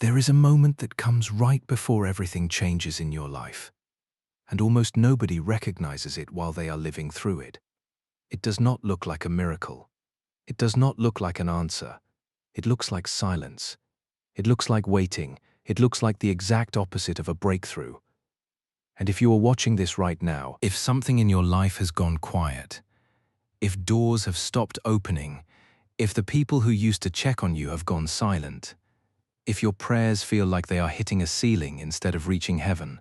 There is a moment that comes right before everything changes in your life, and almost nobody recognizes it while they are living through it. It does not look like a miracle. It does not look like an answer. It looks like silence. It looks like waiting. It looks like the exact opposite of a breakthrough. And if you are watching this right now, if something in your life has gone quiet, if doors have stopped opening, if the people who used to check on you have gone silent, if your prayers feel like they are hitting a ceiling instead of reaching heaven,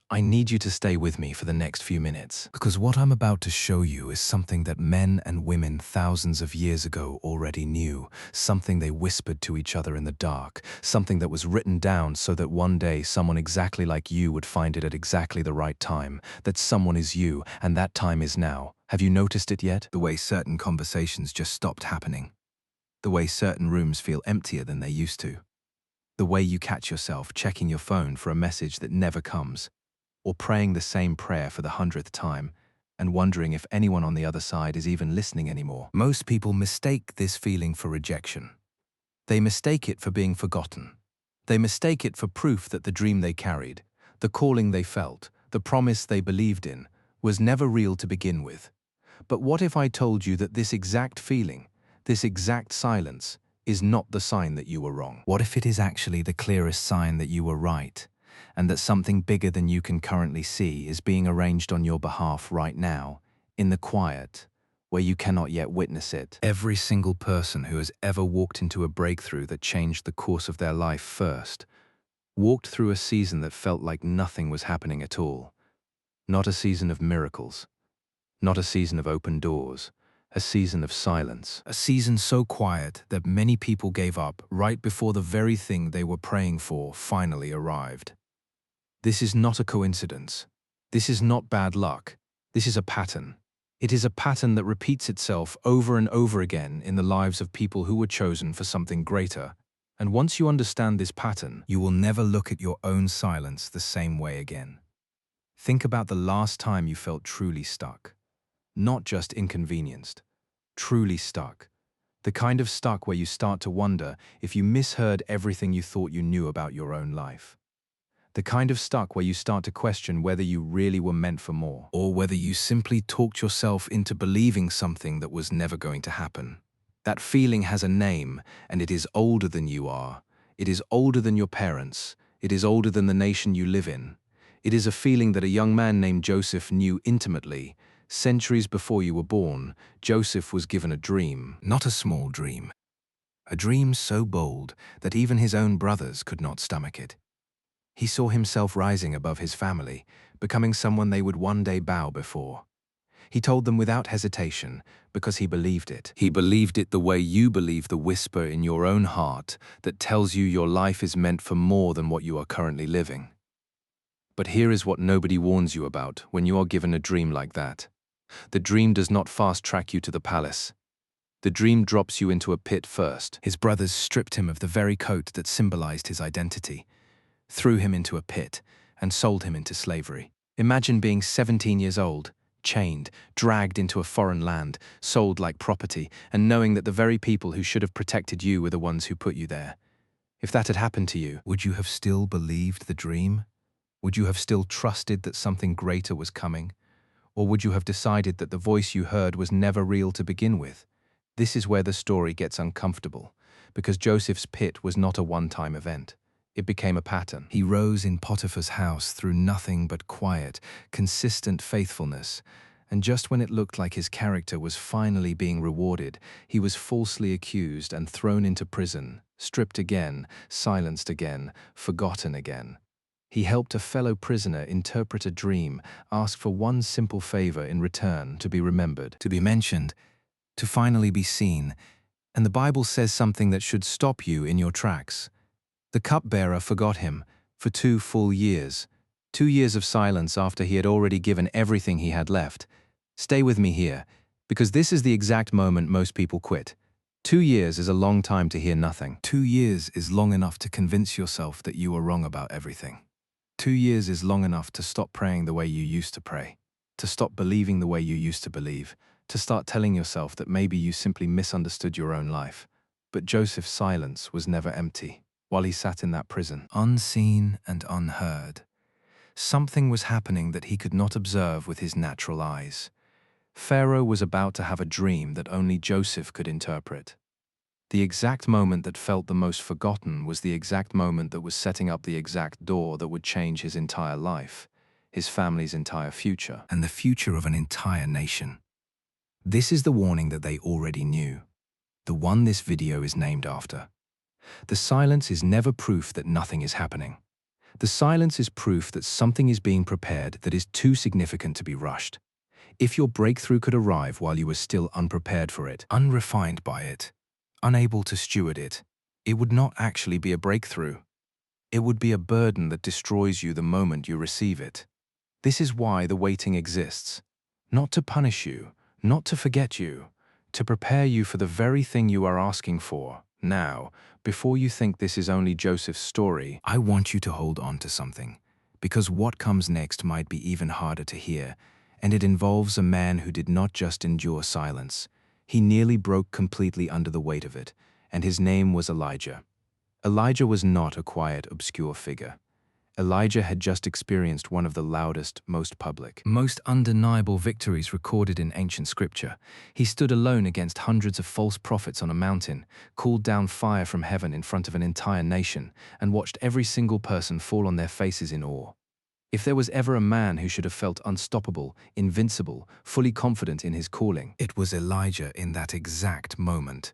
I need you to stay with me for the next few minutes, because what I'm about to show you is something that men and women thousands of years ago already knew, something they whispered to each other in the dark, something that was written down so that one day someone exactly like you would find it at exactly the right time, that someone is you, and that time is now. Have you noticed it yet? The way certain conversations just stopped happening. The way certain rooms feel emptier than they used to. The way you catch yourself checking your phone for a message that never comes, or praying the same prayer for the 100th time and wondering if anyone on the other side is even listening anymore. Most people mistake this feeling for rejection. They mistake it for being forgotten. They mistake it for proof that the dream they carried, the calling they felt, the promise they believed in, was never real to begin with. But what if I told you that this exact feeling, this exact silence, is not the sign that you were wrong? What if it is actually the clearest sign that you were right, and that something bigger than you can currently see is being arranged on your behalf right now, in the quiet, where you cannot yet witness it? Every single person who has ever walked into a breakthrough that changed the course of their life first, walked through a season that felt like nothing was happening at all. Not a season of miracles, not a season of open doors, a season of silence. A season so quiet that many people gave up right before the very thing they were praying for finally arrived. This is not a coincidence. This is not bad luck. This is a pattern. It is a pattern that repeats itself over and over again in the lives of people who were chosen for something greater. And once you understand this pattern, you will never look at your own silence the same way again. Think about the last time you felt truly stuck. Not just inconvenienced, truly stuck. The kind of stuck where you start to wonder if you misheard everything you thought you knew about your own life. The kind of stuck where you start to question whether you really were meant for more, or whether you simply talked yourself into believing something that was never going to happen. That feeling has a name, and it is older than you are. It is older than your parents. It is older than the nation you live in. It is a feeling that a young man named Joseph knew intimately. Centuries before you were born, Joseph was given a dream, not a small dream. A dream so bold that even his own brothers could not stomach it. He saw himself rising above his family, becoming someone they would one day bow before. He told them without hesitation, because he believed it. He believed it the way you believe the whisper in your own heart that tells you your life is meant for more than what you are currently living. But here is what nobody warns you about when you are given a dream like that. The dream does not fast-track you to the palace. The dream drops you into a pit first. His brothers stripped him of the very coat that symbolized his identity, threw him into a pit, and sold him into slavery. Imagine being 17 years old, chained, dragged into a foreign land, sold like property, and knowing that the very people who should have protected you were the ones who put you there. If that had happened to you, would you have still believed the dream? Would you have still trusted that something greater was coming? Or would you have decided that the voice you heard was never real to begin with? This is where the story gets uncomfortable, because Joseph's pit was not a one-time event. It became a pattern. He rose in Potiphar's house through nothing but quiet, consistent faithfulness, and just when it looked like his character was finally being rewarded, he was falsely accused and thrown into prison, stripped again, silenced again, forgotten again. He helped a fellow prisoner interpret a dream, ask for one simple favor in return: to be remembered, to be mentioned, to finally be seen. And the Bible says something that should stop you in your tracks. The cupbearer forgot him for 2 full years. 2 years of silence after he had already given everything he had left. Stay with me here, because this is the exact moment most people quit. 2 years is a long time to hear nothing. 2 years is long enough to convince yourself that you were wrong about everything. 2 years is long enough to stop praying the way you used to pray, to stop believing the way you used to believe, to start telling yourself that maybe you simply misunderstood your own life. But Joseph's silence was never empty. while he sat in that prison, unseen and unheard. Something was happening that he could not observe with his natural eyes. Pharaoh was about to have a dream that only Joseph could interpret. The exact moment that felt the most forgotten was the exact moment that was setting up the exact door that would change his entire life, his family's entire future, and the future of an entire nation. This is the warning that they already knew, the one this video is named after. The silence is never proof that nothing is happening. The silence is proof that something is being prepared that is too significant to be rushed. If your breakthrough could arrive while you were still unprepared for it, unrefined by it, unable to steward it, it would not actually be a breakthrough. It would be a burden that destroys you the moment you receive it. This is why the waiting exists. Not to punish you, not to forget you, to prepare you for the very thing you are asking for. Now, before you think this is only Joseph's story, I want you to hold on to something, because what comes next might be even harder to hear, and it involves a man who did not just endure silence. He nearly broke completely under the weight of it, and his name was Elijah. Elijah was not a quiet, obscure figure. Elijah had just experienced one of the loudest, most public, most undeniable victories recorded in ancient scripture. He stood alone against hundreds of false prophets on a mountain, called down fire from heaven in front of an entire nation, and watched every single person fall on their faces in awe. If there was ever a man who should have felt unstoppable, invincible, fully confident in his calling, it was Elijah in that exact moment.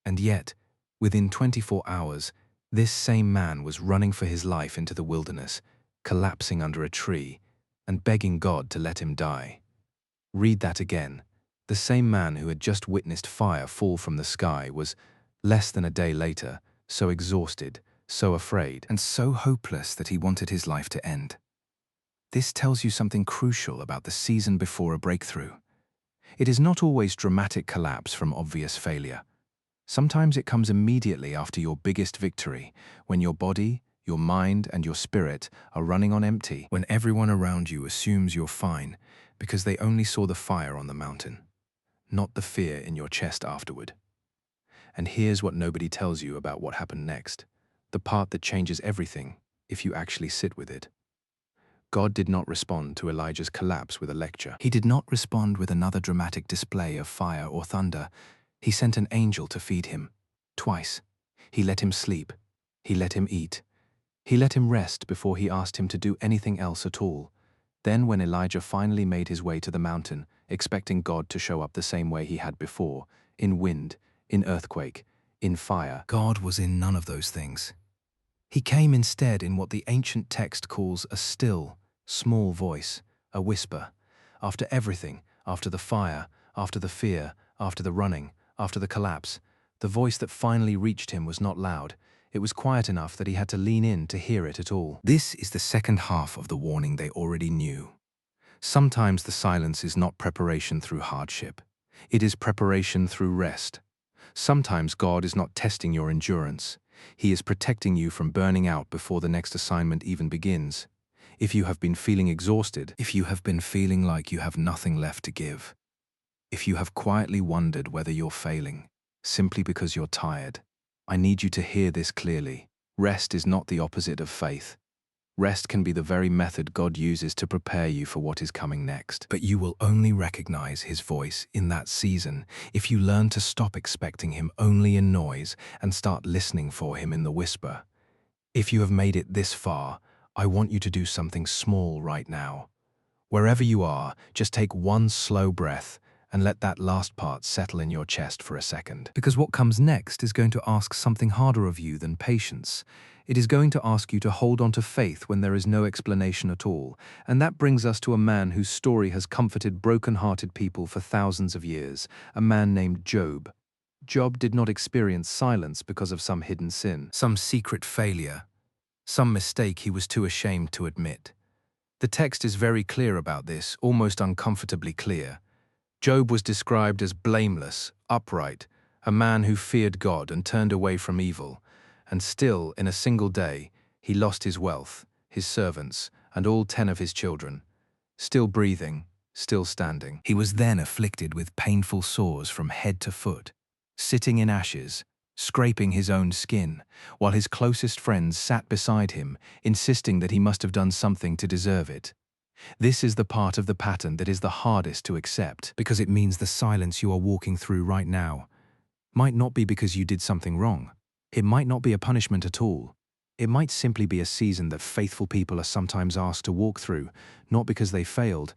And yet, within 24 hours, this same man was running for his life into the wilderness, collapsing under a tree, and begging God to let him die. Read that again. The same man who had just witnessed fire fall from the sky was, less than a day later, so exhausted, so afraid, and so hopeless that he wanted his life to end. This tells you something crucial about the season before a breakthrough. It is not always dramatic collapse from obvious failure. Sometimes it comes immediately after your biggest victory, when your body, your mind, and your spirit are running on empty, when everyone around you assumes you're fine because they only saw the fire on the mountain, not the fear in your chest afterward. And here's what nobody tells you about what happened next, the part that changes everything if you actually sit with it. God did not respond to Elijah's collapse with a lecture. He did not respond with another dramatic display of fire or thunder. He sent an angel to feed him. Twice. He let him sleep. He let him eat. He let him rest before he asked him to do anything else at all. Then when Elijah finally made his way to the mountain, expecting God to show up the same way he had before, in wind, in earthquake, in fire, God was in none of those things. He came instead in what the ancient text calls a still, small voice, a whisper. After everything, after the fire, after the fear, after the running, after the collapse, the voice that finally reached him was not loud. It was quiet enough that he had to lean in to hear it at all. This is the second half of the warning they already knew. Sometimes the silence is not preparation through hardship. It is preparation through rest. Sometimes God is not testing your endurance. He is protecting you from burning out before the next assignment even begins. If you have been feeling exhausted, if you have been feeling like you have nothing left to give, if you have quietly wondered whether you're failing, simply because you're tired, I need you to hear this clearly. Rest is not the opposite of faith. Rest can be the very method God uses to prepare you for what is coming next. But you will only recognize His voice in that season if you learn to stop expecting Him only in noise and start listening for Him in the whisper. If you have made it this far, I want you to do something small right now. Wherever you are, just take one slow breath and let that last part settle in your chest for a second. Because what comes next is going to ask something harder of you than patience. It is going to ask you to hold on to faith when there is no explanation at all. And that brings us to a man whose story has comforted broken-hearted people for thousands of years, a man named Job. Job did not experience silence because of some hidden sin, some secret failure, some mistake he was too ashamed to admit. The text is very clear about this, almost uncomfortably clear. Job was described as blameless, upright, a man who feared God and turned away from evil. And still, in a single day, he lost his wealth, his servants, and all 10 of his children. Still breathing, still standing. He was then afflicted with painful sores from head to foot, sitting in ashes, scraping his own skin, while his closest friends sat beside him, insisting that he must have done something to deserve it. This is the part of the pattern that is the hardest to accept, because it means the silence you are walking through right now might not be because you did something wrong. It might not be a punishment at all. It might simply be a season that faithful people are sometimes asked to walk through, not because they failed,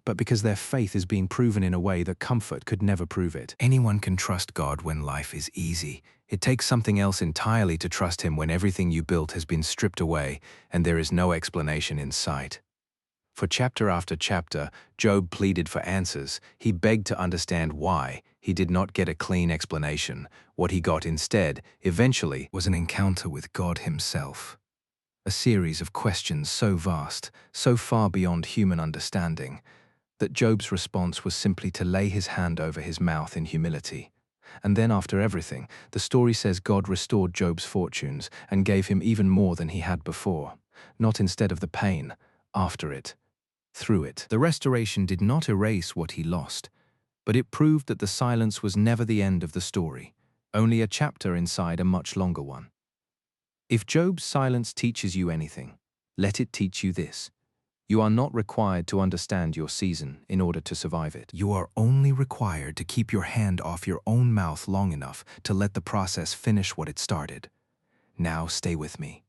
but because their faith is being proven in a way that comfort could never prove it. Anyone can trust God when life is easy. It takes something else entirely to trust Him when everything you built has been stripped away and there is no explanation in sight. For chapter after chapter, Job pleaded for answers. He begged to understand why. He did not get a clean explanation. What he got instead, eventually, was an encounter with God Himself. A series of questions so vast, so far beyond human understanding, that Job's response was simply to lay his hand over his mouth in humility. And then after everything, the story says God restored Job's fortunes and gave him even more than he had before. Not instead of the pain, after it. Through it. The restoration did not erase what he lost, but it proved that the silence was never the end of the story, only a chapter inside a much longer one. If Job's silence teaches you anything, let it teach you this. You are not required to understand your season in order to survive it. You are only required to keep your hand off your own mouth long enough to let the process finish what it started. Now stay with me,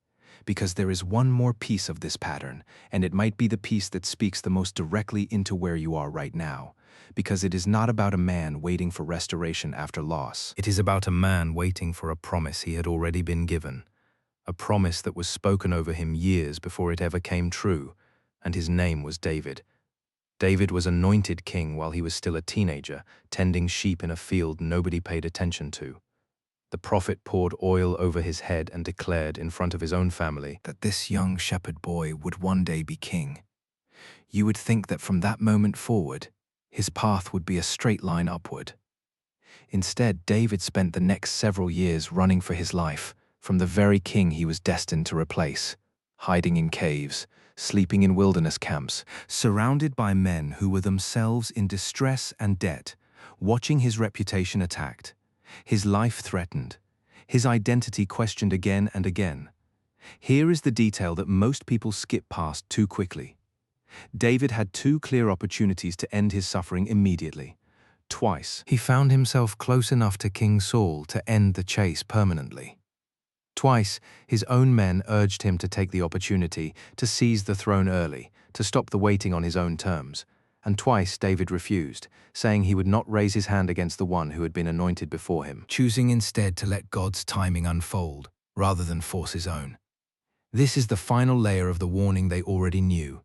because there is one more piece of this pattern, and it might be the piece that speaks the most directly into where you are right now, because it is not about a man waiting for restoration after loss. It is about a man waiting for a promise he had already been given, a promise that was spoken over him years before it ever came true, and his name was David. David was anointed king while he was still a teenager, tending sheep in a field nobody paid attention to. The prophet poured oil over his head and declared in front of his own family that this young shepherd boy would one day be king. You would think that from that moment forward, his path would be a straight line upward. Instead, David spent the next several years running for his life from the very king he was destined to replace, hiding in caves, sleeping in wilderness camps, surrounded by men who were themselves in distress and debt, watching his reputation attacked, his life threatened, his identity questioned again and again. Here is the detail that most people skip past too quickly. David had two clear opportunities to end his suffering immediately. Twice, he found himself close enough to King Saul to end the chase permanently. Twice, his own men urged him to take the opportunity to seize the throne early, to stop the waiting on his own terms. And twice David refused, saying he would not raise his hand against the one who had been anointed before him, choosing instead to let God's timing unfold, rather than force his own. This is the final layer of the warning they already knew.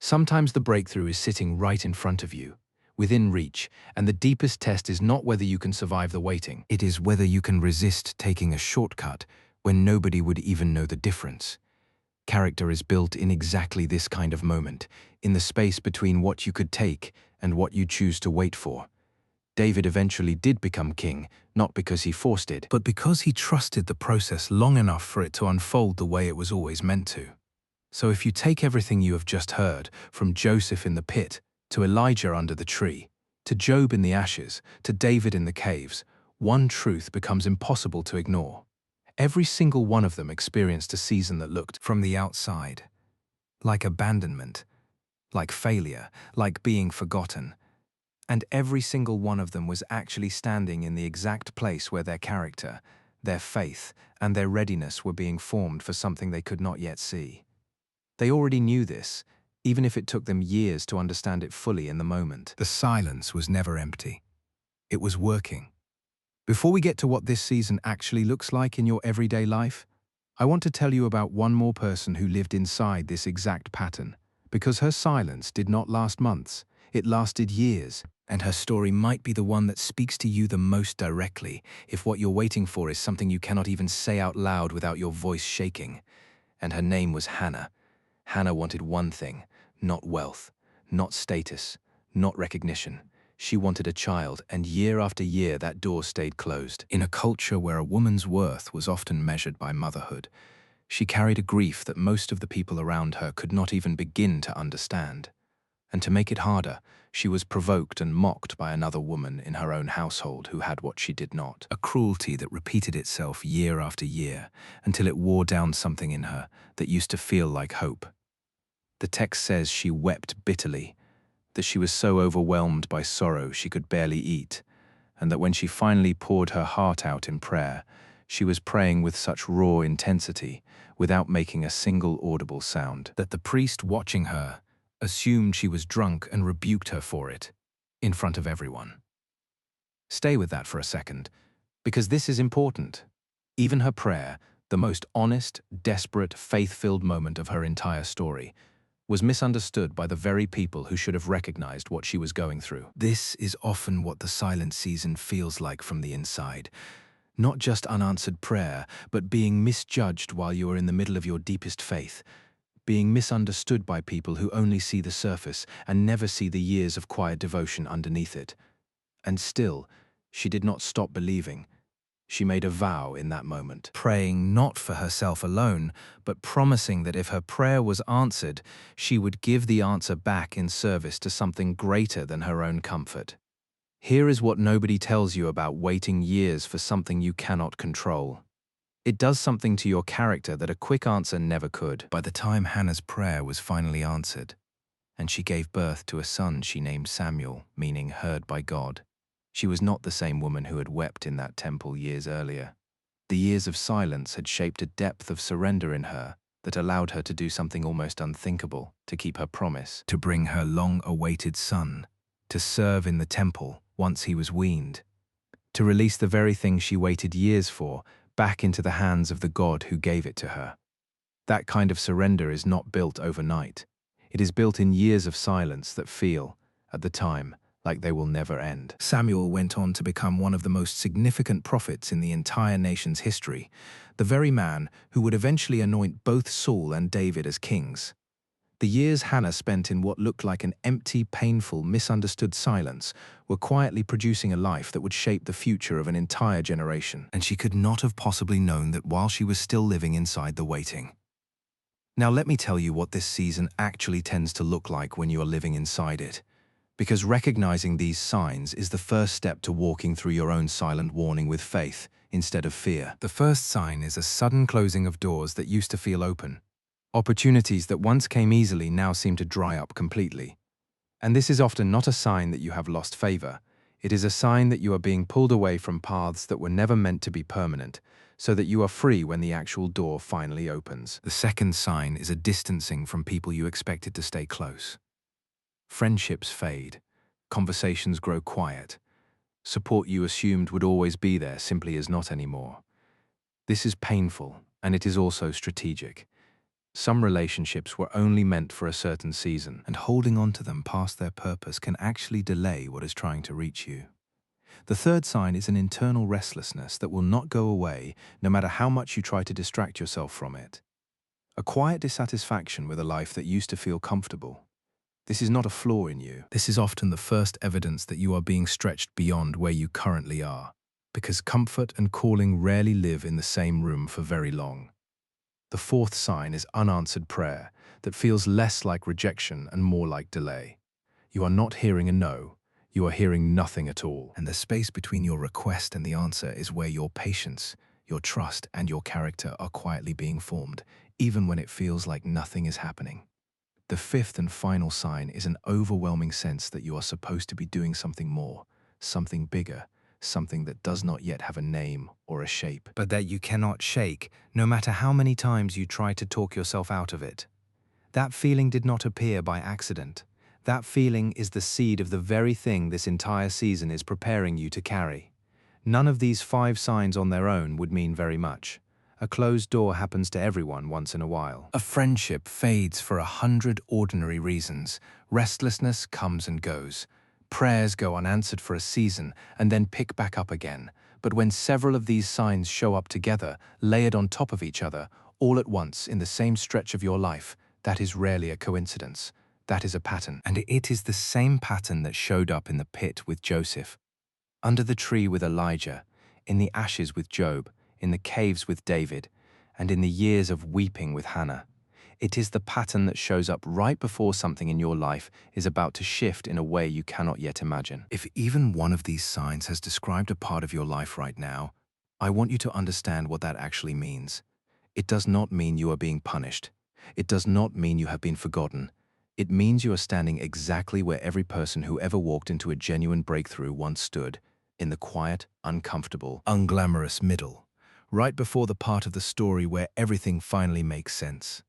Sometimes the breakthrough is sitting right in front of you, within reach, and the deepest test is not whether you can survive the waiting. It is whether you can resist taking a shortcut when nobody would even know the difference. Character is built in exactly this kind of moment, in the space between what you could take and what you choose to wait for. David eventually did become king, not because he forced it, but because he trusted the process long enough for it to unfold the way it was always meant to. So if you take everything you have just heard, from Joseph in the pit, to Elijah under the tree, to Job in the ashes, to David in the caves, one truth becomes impossible to ignore. Every single one of them experienced a season that looked, from the outside, like abandonment, like failure, like being forgotten. And every single one of them was actually standing in the exact place where their character, their faith, and their readiness were being formed for something they could not yet see. They already knew this, even if it took them years to understand it fully in the moment. The silence was never empty. It was working. Before we get to what this season actually looks like in your everyday life, I want to tell you about one more person who lived inside this exact pattern, because her silence did not last months, it lasted years, and her story might be the one that speaks to you the most directly if what you're waiting for is something you cannot even say out loud without your voice shaking. And her name was Hannah. Hannah wanted one thing, not wealth, not status, not recognition. She wanted a child, and year after year that door stayed closed. In a culture where a woman's worth was often measured by motherhood, she carried a grief that most of the people around her could not even begin to understand. And to make it harder, she was provoked and mocked by another woman in her own household who had what she did not. A cruelty that repeated itself year after year until it wore down something in her that used to feel like hope. The text says she wept bitterly, that she was so overwhelmed by sorrow she could barely eat, and that when she finally poured her heart out in prayer, she was praying with such raw intensity, without making a single audible sound, that the priest watching her assumed she was drunk and rebuked her for it, in front of everyone. Stay with that for a second, because this is important. Even her prayer, the most honest, desperate, faith-filled moment of her entire story, was misunderstood by the very people who should have recognized what she was going through. This is often what the silent season feels like from the inside. Not just unanswered prayer, but being misjudged while you are in the middle of your deepest faith, being misunderstood by people who only see the surface and never see the years of quiet devotion underneath it. And still, she did not stop believing. She made a vow in that moment, praying not for herself alone, but promising that if her prayer was answered, she would give the answer back in service to something greater than her own comfort. Here is what nobody tells you about waiting years for something you cannot control. It does something to your character that a quick answer never could. By the time Hannah's prayer was finally answered, and she gave birth to a son she named Samuel, meaning heard by God, she was not the same woman who had wept in that temple years earlier. The years of silence had shaped a depth of surrender in her that allowed her to do something almost unthinkable, to keep her promise, to bring her long-awaited son, to serve in the temple once he was weaned, to release the very thing she waited years for back into the hands of the God who gave it to her. That kind of surrender is not built overnight. It is built in years of silence that feel, at the time, like they will never end. Samuel went on to become one of the most significant prophets in the entire nation's history, the very man who would eventually anoint both Saul and David as kings. The years Hannah spent in what looked like an empty, painful, misunderstood silence were quietly producing a life that would shape the future of an entire generation. And she could not have possibly known that while she was still living inside the waiting. Now let me tell you what this season actually tends to look like when you are living inside it. Because recognizing these signs is the first step to walking through your own silent warning with faith instead of fear. The first sign is a sudden closing of doors that used to feel open. Opportunities that once came easily now seem to dry up completely. And this is often not a sign that you have lost favor. It is a sign that you are being pulled away from paths that were never meant to be permanent, so that you are free when the actual door finally opens. The second sign is a distancing from people you expected to stay close. Friendships fade, conversations grow quiet, support you assumed would always be there simply is not anymore. This is painful, and it is also strategic. Some relationships were only meant for a certain season, and holding on to them past their purpose can actually delay what is trying to reach you. The third sign is an internal restlessness that will not go away no matter how much you try to distract yourself from it. A quiet dissatisfaction with a life that used to feel comfortable. This is not a flaw in you. This is often the first evidence that you are being stretched beyond where you currently are, because comfort and calling rarely live in the same room for very long. The fourth sign is unanswered prayer that feels less like rejection and more like delay. You are not hearing a no, you are hearing nothing at all. And the space between your request and the answer is where your patience, your trust, and your character are quietly being formed, even when it feels like nothing is happening. The fifth and final sign is an overwhelming sense that you are supposed to be doing something more, something bigger, something that does not yet have a name or a shape, but that you cannot shake, no matter how many times you try to talk yourself out of it. That feeling did not appear by accident. That feeling is the seed of the very thing this entire season is preparing you to carry. None of these 5 signs on their own would mean very much. A closed door happens to everyone once in a while. A friendship fades for 100 ordinary reasons. Restlessness comes and goes. Prayers go unanswered for a season and then pick back up again. But when several of these signs show up together, layered on top of each other, all at once in the same stretch of your life, that is rarely a coincidence. That is a pattern. And it is the same pattern that showed up in the pit with Joseph, under the tree with Elijah, in the ashes with Job, in the caves with David, and in the years of weeping with Hannah. It is the pattern that shows up right before something in your life is about to shift in a way you cannot yet imagine. If even one of these signs has described a part of your life right now, I want you to understand what that actually means. It does not mean you are being punished. It does not mean you have been forgotten. It means you are standing exactly where every person who ever walked into a genuine breakthrough once stood, in the quiet, uncomfortable, unglamorous middle, right before the part of the story where everything finally makes sense.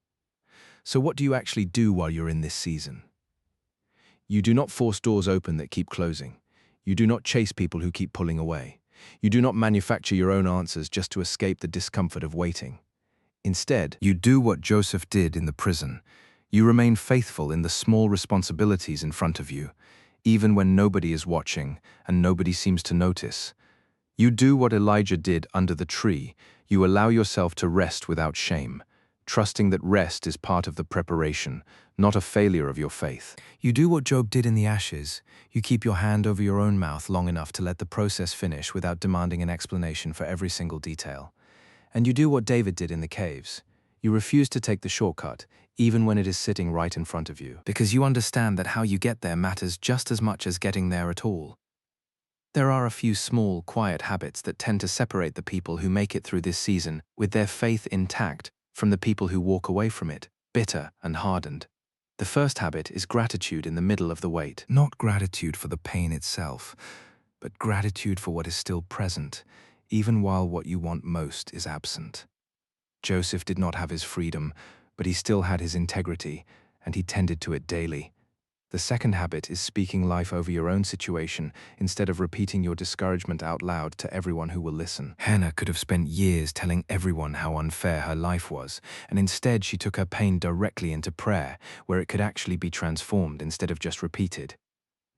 So what do you actually do while you're in this season? You do not force doors open that keep closing. You do not chase people who keep pulling away. You do not manufacture your own answers just to escape the discomfort of waiting. Instead, you do what Joseph did in the prison. You remain faithful in the small responsibilities in front of you, even when nobody is watching and nobody seems to notice. You do what Elijah did under the tree. You allow yourself to rest without shame, trusting that rest is part of the preparation, not a failure of your faith. You do what Job did in the ashes. You keep your hand over your own mouth long enough to let the process finish without demanding an explanation for every single detail. And you do what David did in the caves. You refuse to take the shortcut, even when it is sitting right in front of you, because you understand that how you get there matters just as much as getting there at all. There are a few small, quiet habits that tend to separate the people who make it through this season with their faith intact from the people who walk away from it, bitter and hardened. The first habit is gratitude in the middle of the wait. Not gratitude for the pain itself, but gratitude for what is still present, even while what you want most is absent. Joseph did not have his freedom, but he still had his integrity, and he tended to it daily. The second habit is speaking life over your own situation instead of repeating your discouragement out loud to everyone who will listen. Hannah could have spent years telling everyone how unfair her life was, and instead she took her pain directly into prayer, where it could actually be transformed instead of just repeated.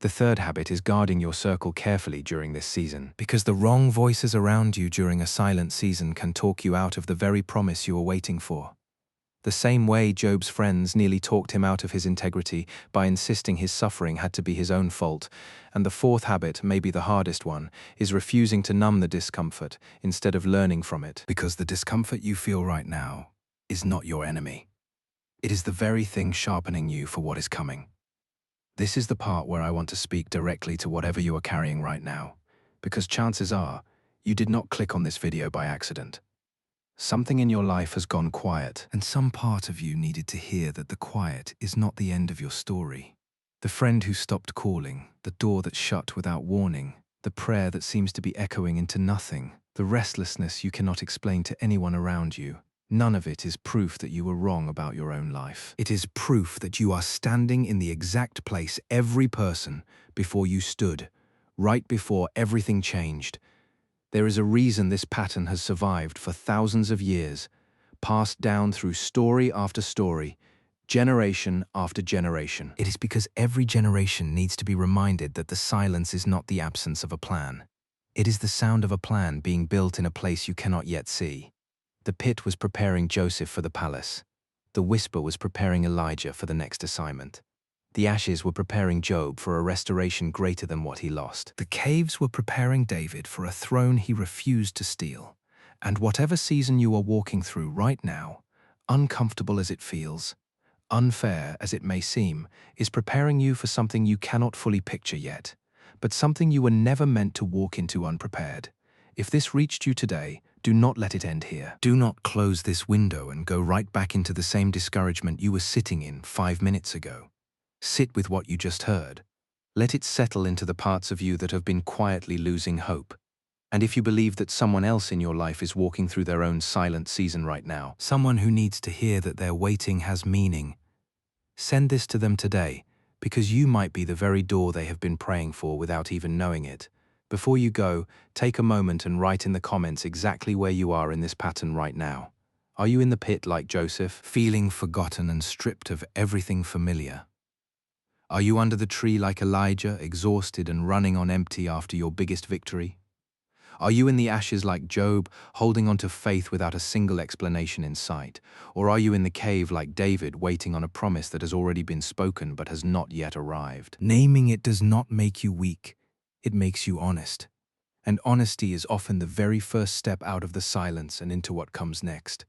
The third habit is guarding your circle carefully during this season, because the wrong voices around you during a silent season can talk you out of the very promise you are waiting for. The same way Job's friends nearly talked him out of his integrity by insisting his suffering had to be his own fault. And the fourth habit, maybe the hardest one, is refusing to numb the discomfort instead of learning from it. Because the discomfort you feel right now is not your enemy. It is the very thing sharpening you for what is coming. This is the part where I want to speak directly to whatever you are carrying right now, because chances are you did not click on this video by accident. Something in your life has gone quiet, and some part of you needed to hear that the quiet is not the end of your story. The friend who stopped calling, the door that shut without warning, the prayer that seems to be echoing into nothing, the restlessness you cannot explain to anyone around you. None of it is proof that you were wrong about your own life. It is proof that you are standing in the exact place every person before you stood, right before everything changed. There is a reason this pattern has survived for thousands of years, passed down through story after story, generation after generation. It is because every generation needs to be reminded that the silence is not the absence of a plan. It is the sound of a plan being built in a place you cannot yet see. The pit was preparing Joseph for the palace. The whisper was preparing Elijah for the next assignment. The ashes were preparing Job for a restoration greater than what he lost. The caves were preparing David for a throne he refused to steal. And whatever season you are walking through right now, uncomfortable as it feels, unfair as it may seem, is preparing you for something you cannot fully picture yet, but something you were never meant to walk into unprepared. If this reached you today, do not let it end here. Do not close this window and go right back into the same discouragement you were sitting in 5 minutes ago. Sit with what you just heard. Let it settle into the parts of you that have been quietly losing hope. And if you believe that someone else in your life is walking through their own silent season right now, someone who needs to hear that their waiting has meaning, send this to them today, because you might be the very door they have been praying for without even knowing it. Before you go, take a moment and write in the comments exactly where you are in this pattern right now. Are you in the pit like Joseph, feeling forgotten and stripped of everything familiar? Are you under the tree like Elijah, exhausted and running on empty after your biggest victory? Are you in the ashes like Job, holding on to faith without a single explanation in sight? Or are you in the cave like David, waiting on a promise that has already been spoken but has not yet arrived? Naming it does not make you weak, it makes you honest. And honesty is often the very first step out of the silence and into what comes next.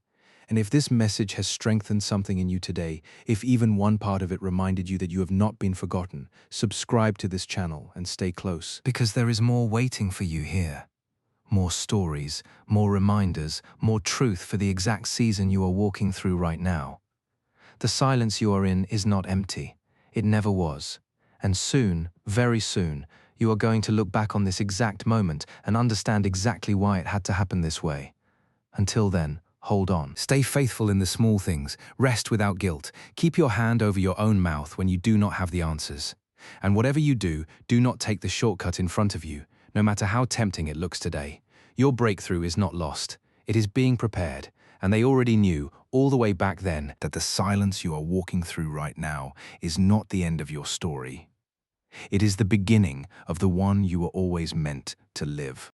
And if this message has strengthened something in you today, if even one part of it reminded you that you have not been forgotten, subscribe to this channel and stay close, because there is more waiting for you here. More stories, more reminders, more truth for the exact season you are walking through right now. The silence you are in is not empty. It never was. And soon, very soon, you are going to look back on this exact moment and understand exactly why it had to happen this way. Until then, hold on. Stay faithful in the small things. Rest without guilt. Keep your hand over your own mouth when you do not have the answers. And whatever you do not take the shortcut in front of you, no matter how tempting it looks today. Your breakthrough is not lost. It is being prepared. And they already knew, all the way back then, that the silence you are walking through right now is not the end of your story. It is the beginning of the one you were always meant to live.